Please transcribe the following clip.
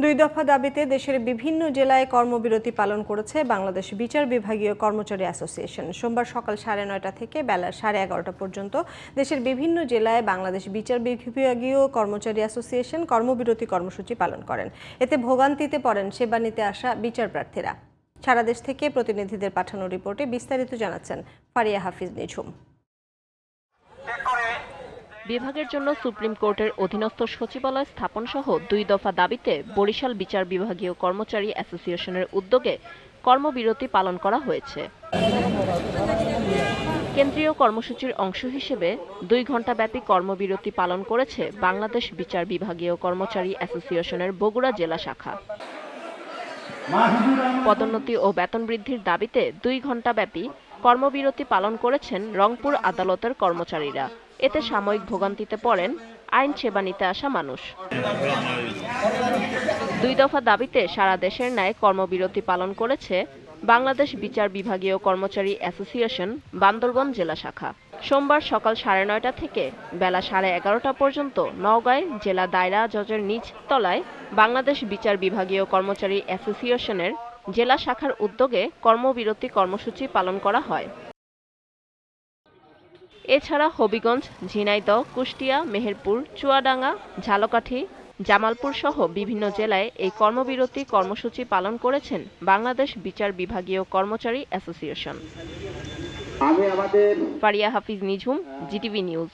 দুই দফা দাবিতে দেশের বিভিন্ন জেলায় কর্মবিরতি পালন করেছে বাংলাদেশ বিচার বিভাগীয় কর্মচারী অ্যাসোসিয়েশন। সোমবার সকাল 9:30 থেকে বেলা 11:30 পর্যন্ত দেশের বিভিন্ন জেলায় বাংলাদেশ বিচার বিভাগীয় কর্মচারী অ্যাসোসিয়েশন কর্মবিরতি কর্মসূচি পালন করেন। এতে ভোগান্তিতে পড়েন সেবা নিতে আসা বিচার প্রার্থীরা। সারা দেশ থেকে প্রতিনিধিদের পাঠানো রিপোর্টে বিস্তারিত জানাচ্ছেন ফারিয়া হাফিজ নিঝুম। বিভাগের জন্য সুপ্রিম কোর্টের অধীনস্থ সচিবালয় স্থাপন সহ দুই দফা দাবিতে বরিশাল বিচার বিভাগীয় কর্মচারী অ্যাসোসিয়েশনের উদ্যোগে কর্মবিরতি পালন করা হয়েছে। কেন্দ্রীয় কর্মসূচির অংশ হিসেবে 2 ঘণ্টাব্যাপী কর্মবিরতি পালন করেছে বাংলাদেশ বিচার বিভাগীয় কর্মচারী অ্যাসোসিয়েশনের বগুড়া জেলা শাখা। পদোন্নতি ও বেতন বৃদ্ধির দাবিতে 2 ঘণ্টাব্যাপী কর্মবিরতি পালন করেছেন রংপুর আদালতের কর্মচারীরা। এতে সাময়িক ভোগান্তিতে পড়েন আইন সেবা নিতে আসা মানুষ। দুই দফা দাবিতে সারা দেশের ন্যায় কর্মবিরতি পালন করেছে বাংলাদেশ বিচার বিভাগীয় কর্মচারী অ্যাসোসিয়েশন বান্দরবান জেলা শাখা। সোমবার সকাল 9:30 থেকে বেলা 11:30 পর্যন্ত নওগাঁয় জেলা দায়রা জজের নিজ তলায় বাংলাদেশ বিচার বিভাগীয় কর্মচারী অ্যাসোসিয়েশনের জেলা শাখার উদ্যোগে কর্মবিরতি কর্মসূচি পালন করা হয়। এছাড়া হবিগঞ্জ, ঝিনাইদহ, কুষ্টিয়া, মেহেরপুর, চুয়াডাঙ্গা, ঝালকাঠি, জামালপুর সহ বিভিন্ন জেলায় এই কর্মবিরতি কর্মসূচি পালন করেছেন বাংলাদেশ বিচার বিভাগীয় কর্মচারী অ্যাসোসিয়েশন। ফারিয়া হাফিজ নিঝুম, জিটিভি নিউজ।